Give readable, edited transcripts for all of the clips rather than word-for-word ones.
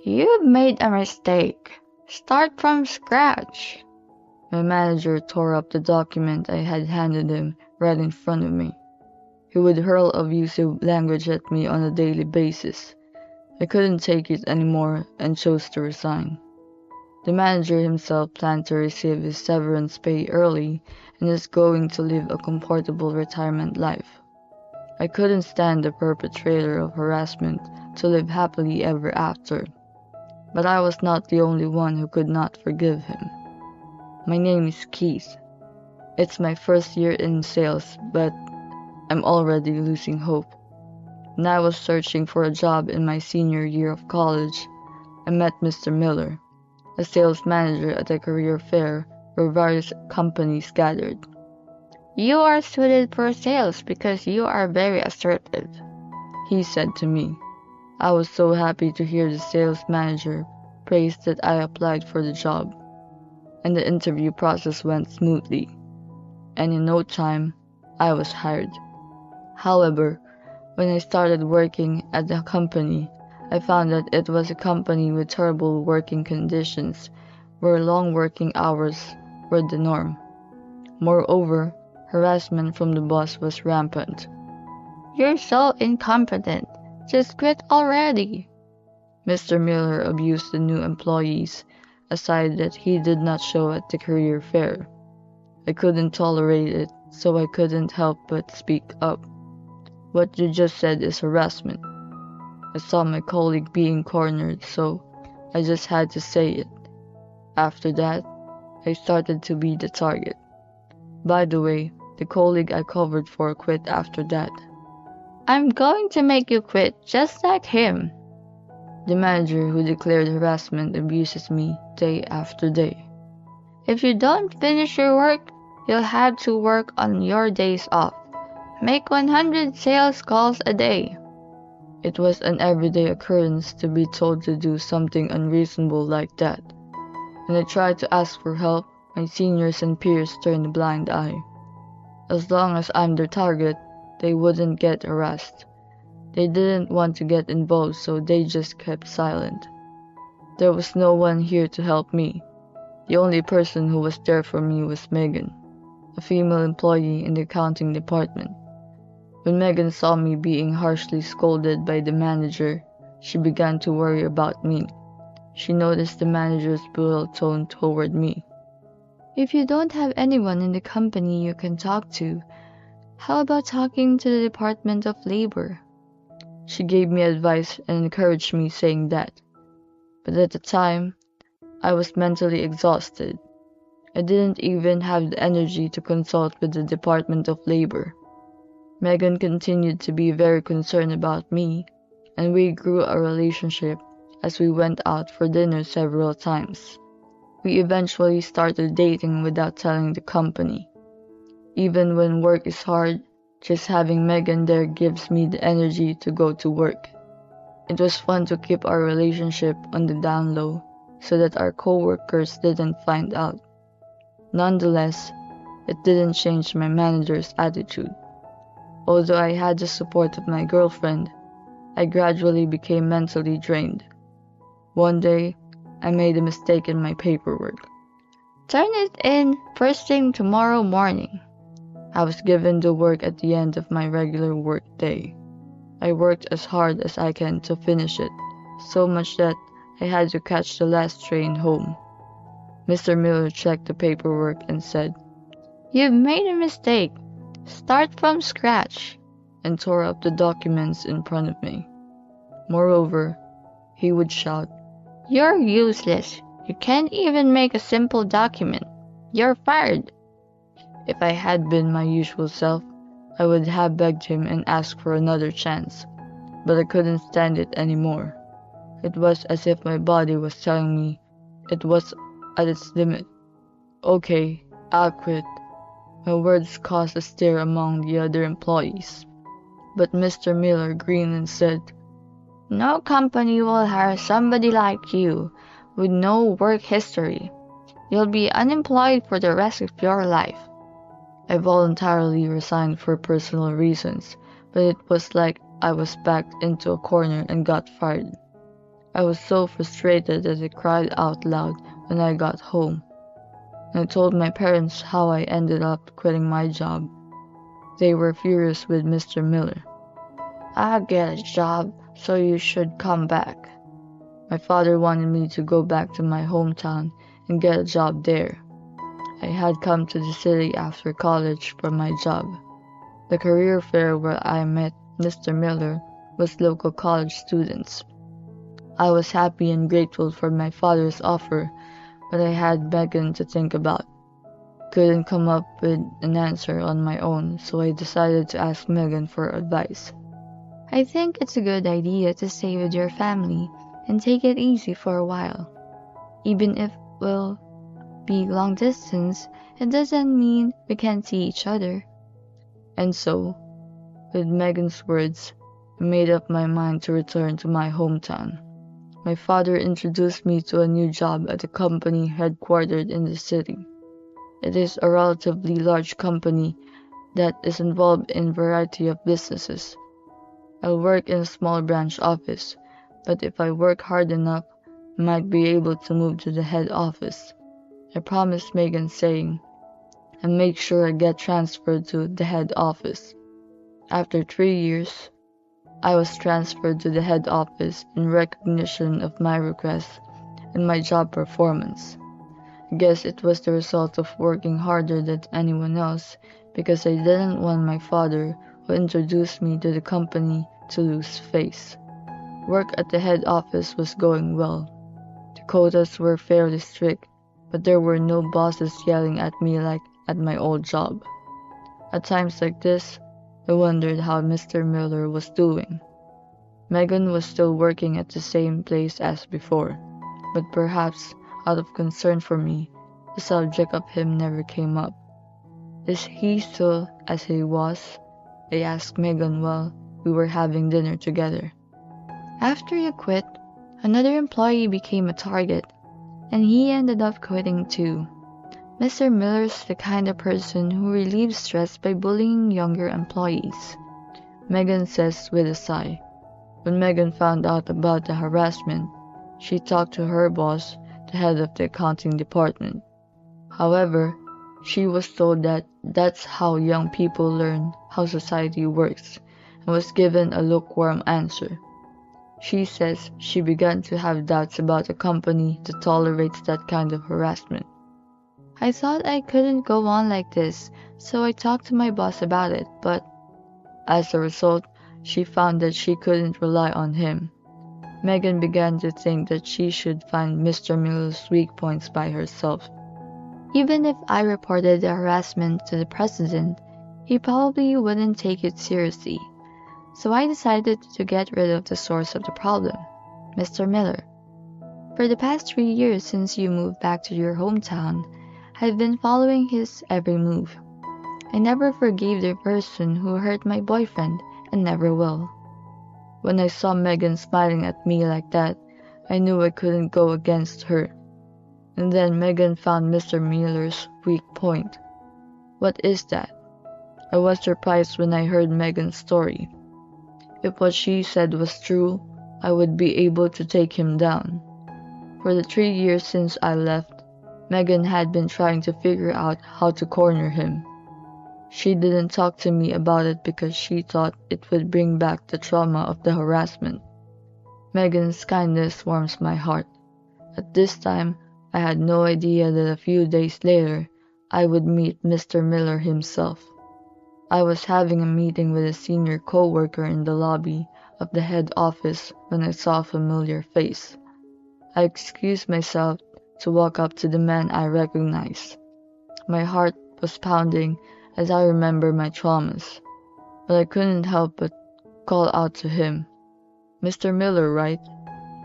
You've made a mistake. Start from scratch. My manager tore up the document I had handed him right in front of me. He would hurl abusive language at me on a daily basis. I couldn't take it anymore and chose to resign. The manager himself planned to receive his severance pay early and is going to live a comfortable retirement life. I couldn't stand the perpetrator of harassment to live happily ever after. But I was not the only one who could not forgive him. My name is Keith. It's my first year in sales, but I'm already losing hope. When I was searching for a job in my senior year of college, I met Mr. Miller, a sales manager at a career fair where various companies gathered. You are suited for sales because you are very assertive, he said to me. I was so happy to hear the sales manager praise that I applied for the job, and the interview process went smoothly, and in no time, I was hired. However, when I started working at the company, I found that it was a company with terrible working conditions, where long working hours were the norm. Moreover, harassment from the boss was rampant. You're so incompetent. Just quit already. Mr. Miller abused the new employees, a side that he did not show at the career fair. I couldn't tolerate it, so I couldn't help but speak up. What you just said is harassment. I saw my colleague being cornered, so I just had to say it. After that, I started to be the target. By the way, the colleague I covered for quit after that. I'm going to make you quit just like him. The manager who declared harassment abuses me day after day. If you don't finish your work, you'll have to work on your days off. Make 100 sales calls a day. It was an everyday occurrence to be told to do something unreasonable like that. When I tried to ask for help, my seniors and peers turned a blind eye. As long as I'm their target, they wouldn't get harassed. They didn't want to get involved, so they just kept silent. There was no one here to help me. The only person who was there for me was Megan, a female employee in the accounting department. When Megan saw me being harshly scolded by the manager, she began to worry about me. She noticed the manager's brutal tone toward me. If you don't have anyone in the company you can talk to, how about talking to the Department of Labor? She gave me advice and encouraged me saying that. But at the time, I was mentally exhausted. I didn't even have the energy to consult with the Department of Labor. Megan continued to be very concerned about me, and we grew a relationship as we went out for dinner several times. We eventually started dating without telling the company. Even when work is hard, just having Megan there gives me the energy to go to work. It was fun to keep our relationship on the down low so that our co-workers didn't find out. Nonetheless, it didn't change my manager's attitude. Although I had the support of my girlfriend, I gradually became mentally drained. One day, I made a mistake in my paperwork. Turn it in first thing tomorrow morning. I was given the work at the end of my regular work day. I worked as hard as I can to finish it, so much that I had to catch the last train home. Mr. Miller checked the paperwork and said, You've made a mistake. Start from scratch, and tore up the documents in front of me. Moreover, he would shout, You're useless. You can't even make a simple document. You're fired. If I had been my usual self, I would have begged him and asked for another chance, but I couldn't stand it anymore. It was as if my body was telling me it was at its limit. Okay, I'll quit. My words caused a stir among the other employees, but Mr. Miller grinned and said, No company will hire somebody like you with no work history. You'll be unemployed for the rest of your life. I voluntarily resigned for personal reasons, but it was like I was backed into a corner and got fired. I was so frustrated that I cried out loud when I got home. I told my parents how I ended up quitting my job. They were furious with Mr. Miller. "I get a job, so you should come back." My father wanted me to go back to my hometown and get a job there. I had come to the city after college for my job. The career fair where I met Mr. Miller was local college students. I was happy and grateful for my father's offer, but I had Megan to think about. Couldn't come up with an answer on my own, so I decided to ask Megan for advice. I think it's a good idea to stay with your family and take it easy for a while. Even if we'll be long distance, it doesn't mean we can't see each other. And so, with Megan's words, I made up my mind to return to my hometown. My father introduced me to a new job at a company headquartered in the city. It is a relatively large company that is involved in a variety of businesses. I'll work in a small branch office, but if I work hard enough, I might be able to move to the head office. I promised Megan, saying, and make sure I get transferred to the head office. After 3 years, I was transferred to the head office in recognition of my request and my job performance. I guess it was the result of working harder than anyone else, because I didn't want my father, who introduced me to the company, to lose face. Work at the head office was going well. The quotas were fairly strict, but there were no bosses yelling at me like at my old job. At times like this, I wondered how Mr. Miller was doing. Megan was still working at the same place as before, but perhaps out of concern for me, the subject of him never came up. Is he still as he was? I asked Megan while we were having dinner together. After you quit, another employee became a target, and he ended up quitting too. Mr. Miller's the kind of person who relieves stress by bullying younger employees, Megan says with a sigh. When Megan found out about the harassment, she talked to her boss, the head of the accounting department. However, she was told that that's how young people learn how society works, and was given a lukewarm answer. She says she began to have doubts about a company that tolerates that kind of harassment. I thought I couldn't go on like this, so I talked to my boss about it, but as a result, she found that she couldn't rely on him. Megan began to think that she should find Mr. Miller's weak points by herself. Even if I reported the harassment to the president, he probably wouldn't take it seriously. So I decided to get rid of the source of the problem, Mr. Miller. For the past 3 years since you moved back to your hometown, I've been following his every move. I never forgave the person who hurt my boyfriend, and never will. When I saw Megan smiling at me like that, I knew I couldn't go against her. And then Megan found Mr. Miller's weak point. What is that? I was surprised when I heard Megan's story. If what she said was true, I would be able to take him down. For the 3 years since I left, Megan had been trying to figure out how to corner him. She didn't talk to me about it because she thought it would bring back the trauma of the harassment. Megan's kindness warms my heart. At this time, I had no idea that a few days later, I would meet Mr. Miller himself. I was having a meeting with a senior co-worker in the lobby of the head office when I saw a familiar face. I excused myself to walk up to the man I recognized. My heart was pounding as I remember my traumas, but I couldn't help but call out to him. "Mr. Miller, right?"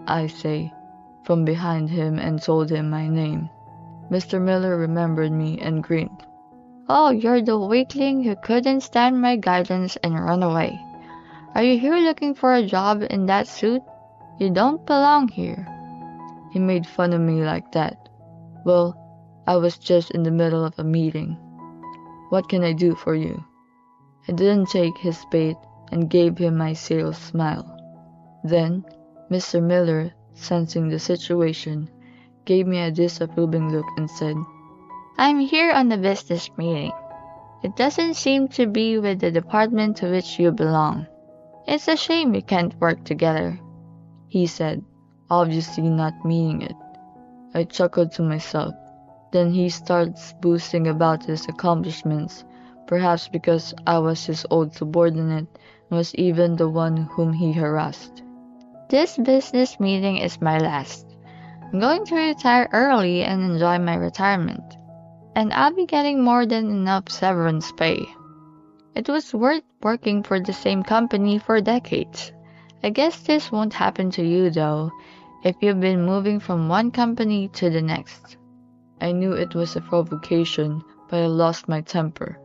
I say, from behind him, and told him my name. Mr. Miller remembered me and grinned. "Oh, you're the weakling who couldn't stand my guidance and run away. Are you here looking for a job in that suit? You don't belong here." He made fun of me like that. Well, I was just in the middle of a meeting. "What can I do for you?" I didn't take his bait and gave him my sales smile. Then, Mr. Miller sensing the situation, gave me a disapproving look and said, I'm here on a business meeting. It doesn't seem to be with the department to which you belong. It's a shame we can't work together, he said, obviously not meaning it. I chuckled to myself. Then he starts boasting about his accomplishments, perhaps because I was his old subordinate and was even the one whom he harassed. This business meeting is my last. I'm going to retire early and enjoy my retirement. And I'll be getting more than enough severance pay. It was worth working for the same company for decades. I guess this won't happen to you though, if you've been moving from one company to the next. I knew it was a provocation, but I lost my temper.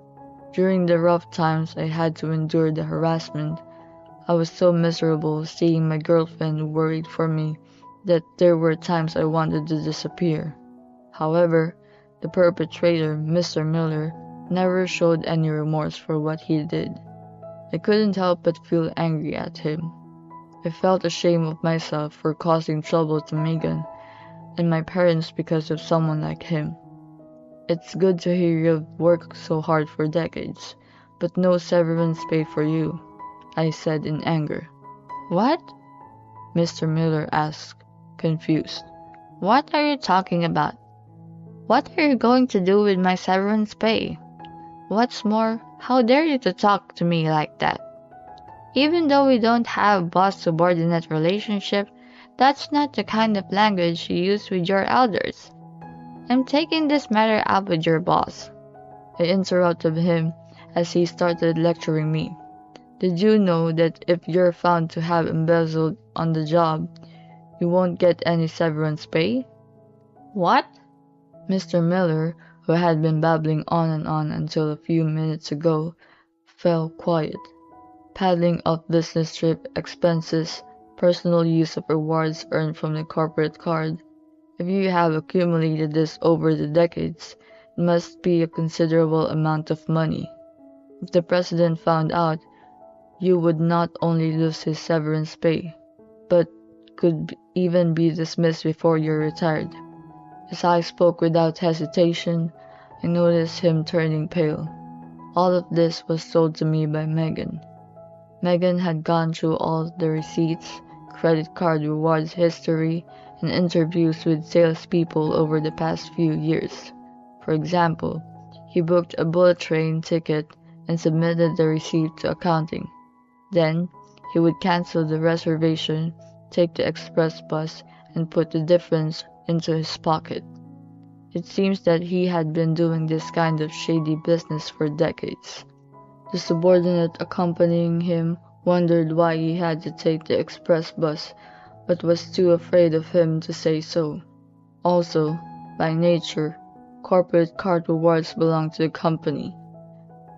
During the rough times I had to endure the harassment, I was so miserable seeing my girlfriend worried for me that there were times I wanted to disappear. However, the perpetrator, Mr. Miller, never showed any remorse for what he did. I couldn't help but feel angry at him. I felt ashamed of myself for causing trouble to Megan and my parents because of someone like him. It's good to hear you've worked so hard for decades, but no severance pay for you, I said in anger. What? Mr. Miller asked, confused. What are you talking about? What are you going to do with my severance pay? What's more, how dare you to talk to me like that? Even though we don't have a boss-subordinate relationship, that's not the kind of language you use with your elders. I'm taking this matter up with your boss. I interrupted him as he started lecturing me. Did you know that if you're found to have embezzled on the job, you won't get any severance pay? What? Mr. Miller, who had been babbling on and on until a few minutes ago, fell quiet. Paddling off business trip expenses, personal use of rewards earned from the corporate card. If you have accumulated this over the decades, it must be a considerable amount of money. If the president found out, you would not only lose his severance pay, but could even be dismissed before you're retired. As I spoke without hesitation, I noticed him turning pale. All of this was told to me by Megan. Megan had gone through all the receipts, credit card rewards history, and interviews with salespeople over the past few years. For example, he booked a bullet train ticket and submitted the receipt to accounting. Then, he would cancel the reservation, take the express bus, and put the difference into his pocket. It seems that he had been doing this kind of shady business for decades. The subordinate accompanying him wondered why he had to take the express bus, but was too afraid of him to say so. Also, by nature, corporate card rewards belong to the company.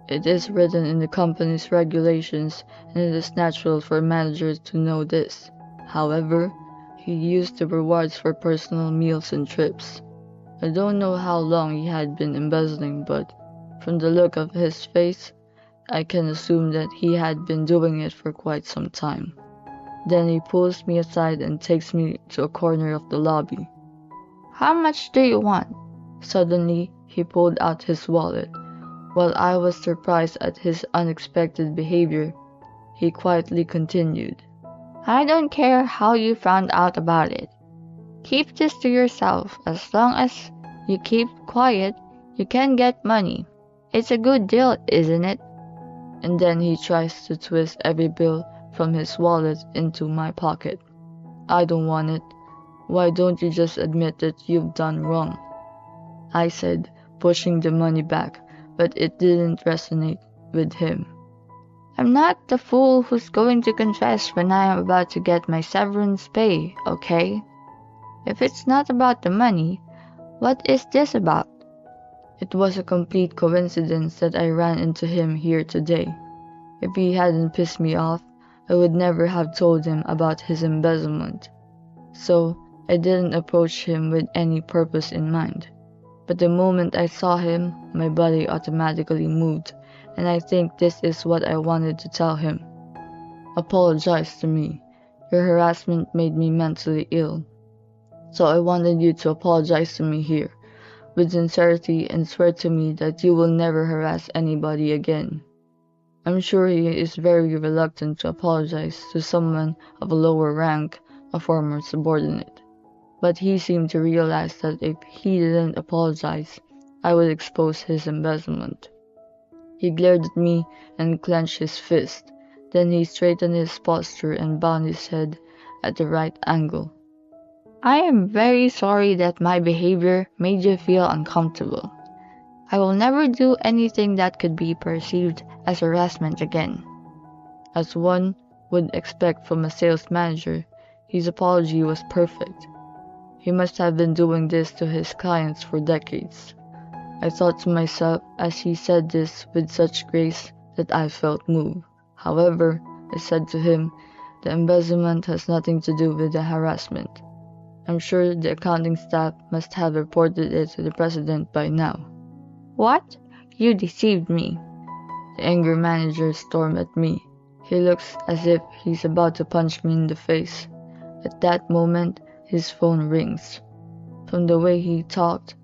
It is written in the company's regulations, and it is natural for managers to know this. However, he used the rewards for personal meals and trips. I don't know how long he had been embezzling, but from the look of his face, I can assume that he had been doing it for quite some time. Then he pulls me aside and takes me to a corner of the lobby. How much do you want? Suddenly, he pulled out his wallet. While I was surprised at his unexpected behavior, he quietly continued. I don't care how you found out about it. Keep this to yourself. As long as you keep quiet, you can get money. It's a good deal, isn't it? And then he tries to twist every bill from his wallet into my pocket. I don't want it. Why don't you just admit that you've done wrong? I said, pushing the money back, but it didn't resonate with him. I'm not the fool who's going to confess when I am about to get my severance pay, okay? If it's not about the money, what is this about? It was a complete coincidence that I ran into him here today. If he hadn't pissed me off, I would never have told him about his embezzlement. So, I didn't approach him with any purpose in mind. But the moment I saw him, my body automatically moved, and I think this is what I wanted to tell him. Apologize to me. Your harassment made me mentally ill, so I wanted you to apologize to me here, with sincerity, and swear to me that you will never harass anybody again." I'm sure he is very reluctant to apologize to someone of a lower rank, a former subordinate. But he seemed to realize that if he didn't apologize, I would expose his embezzlement. He glared at me and clenched his fist. Then he straightened his posture and bowed his head at the right angle. "I am very sorry that my behavior made you feel uncomfortable. I will never do anything that could be perceived as harassment again." As one would expect from a sales manager, his apology was perfect. He must have been doing this to his clients for decades. I thought to myself as he said this with such grace that I felt moved. "However," I said to him, "the embezzlement has nothing to do with the harassment. I'm sure the accounting staff must have reported it to the president by now." "What? You deceived me." The angry manager stormed at me. He looks as if he's about to punch me in the face. At that moment, his phone rings. From the way he talked,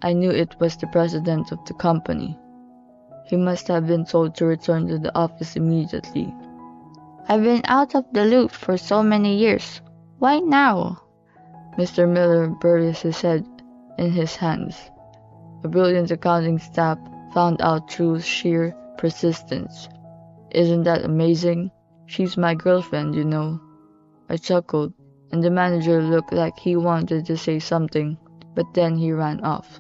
I knew it was the president of the company. He must have been told to return to the office immediately. "I've been out of the loop for so many years. Why now?" Mr. Miller buried his head in his hands. A brilliant accounting staff found out through sheer persistence. "Isn't that amazing? She's my girlfriend, you know." I chuckled, and the manager looked like he wanted to say something, but then he ran off.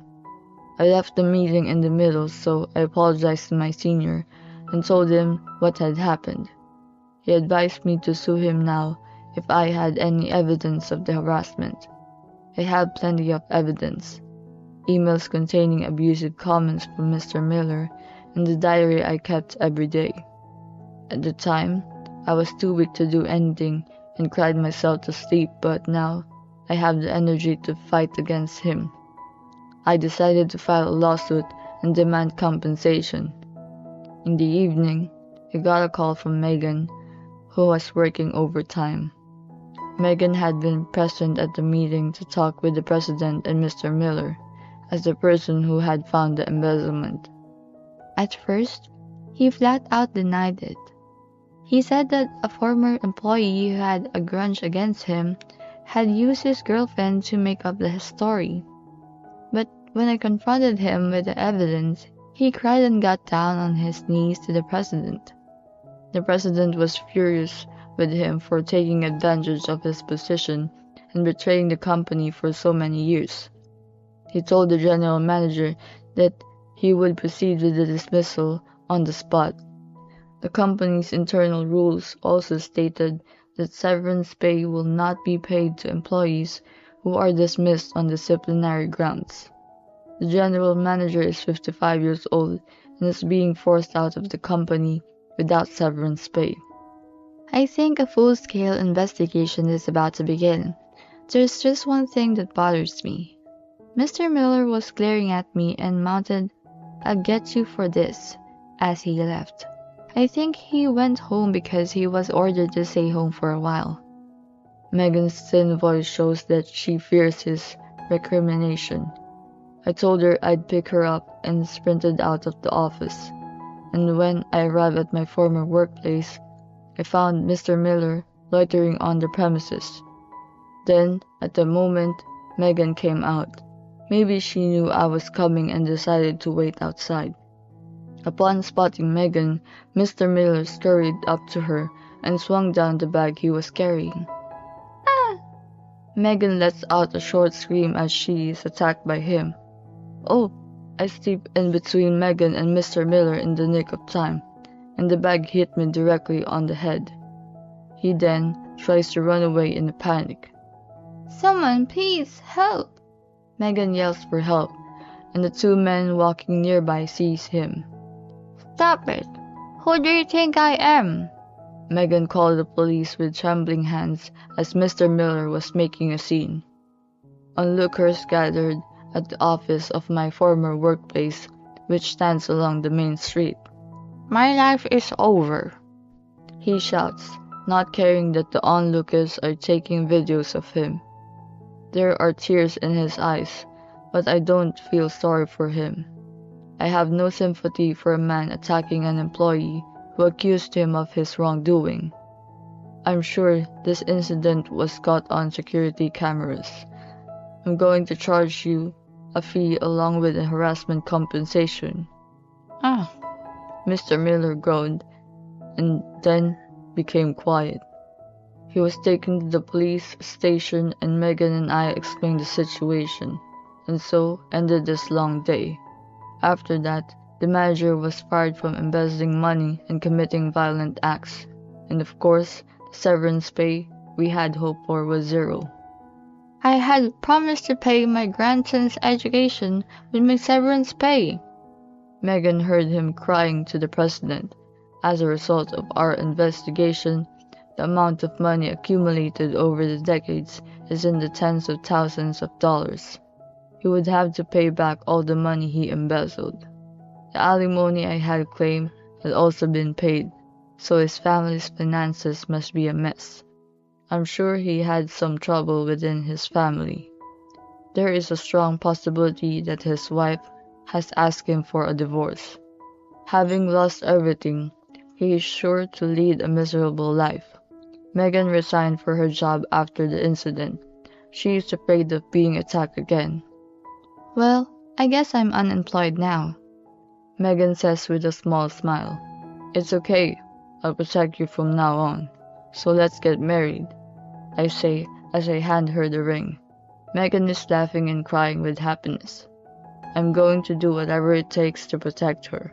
I left the meeting in the middle, so I apologized to my senior and told him what had happened. He advised me to sue him now if I had any evidence of the harassment. I had plenty of evidence. Emails containing abusive comments from Mr. Miller, and the diary I kept every day. At the time, I was too weak to do anything and cried myself to sleep, but now I have the energy to fight against him. I decided to file a lawsuit and demand compensation. In the evening, I got a call from Megan, who was working overtime. Megan had been present at the meeting to talk with the president and Mr. Miller, as the person who had found the embezzlement. At first, he flat out denied it. He said that a former employee who had a grudge against him had used his girlfriend to make up the story. But when I confronted him with the evidence, he cried and got down on his knees to the president. The president was furious with him for taking advantage of his position and betraying the company for so many years. He told the general manager that he would proceed with the dismissal on the spot. The company's internal rules also stated that severance pay will not be paid to employees who are dismissed on disciplinary grounds. The general manager is 55 years old and is being forced out of the company without severance pay. I think a full-scale investigation is about to begin. There's just one thing that bothers me. Mr. Miller was glaring at me and mounted, "I'll get you for this," as he left. I think he went home because he was ordered to stay home for a while. Megan's thin voice shows that she fears his recrimination. I told her I'd pick her up and sprinted out of the office. And when I arrived at my former workplace, I found Mr. Miller loitering on the premises. Then, at the moment, Megan came out. Maybe she knew I was coming and decided to wait outside. Upon spotting Megan, Mr. Miller scurried up to her and swung down the bag he was carrying. "Ah!" Megan lets out a short scream as she is attacked by him. Oh, I slipped in between Megan and Mr. Miller in the nick of time, and the bag hit me directly on the head. He then tries to run away in a panic. "Someone, please, help!" Megan yells for help, and the two men walking nearby seize him. "Stop it! Who do you think I am?" Megan called the police with trembling hands as Mr. Miller was making a scene. Onlookers gathered at the office of my former workplace, which stands along the main street. "My life is over," he shouts, not caring that the onlookers are taking videos of him. There are tears in his eyes, but I don't feel sorry for him. I have no sympathy for a man attacking an employee who accused him of his wrongdoing. I'm sure this incident was caught on security cameras. I'm going to charge you a fee along with a harassment compensation. Ah, Mr. Miller groaned and then became quiet. He was taken to the police station and Megan and I explained the situation, and so ended this long day. After that, the manager was fired from embezzling money and committing violent acts, and of course, the severance pay we had hoped for was zero. I had promised to pay my grandson's education with my severance pay. Megan heard him crying to the president. As a result of our investigation, the amount of money accumulated over the decades is in the tens of thousands of dollars. He would have to pay back all the money he embezzled. The alimony I had claimed had also been paid, so his family's finances must be a mess. I'm sure he had some trouble within his family. There is a strong possibility that his wife has asked him for a divorce. Having lost everything, he is sure to lead a miserable life. Megan resigned for her job after the incident. She is afraid of being attacked again. Well, I guess I'm unemployed now. Megan says with a small smile. It's okay, I'll protect you from now on. So let's get married, I say as I hand her the ring. Megan is laughing and crying with happiness. I'm going to do whatever it takes to protect her.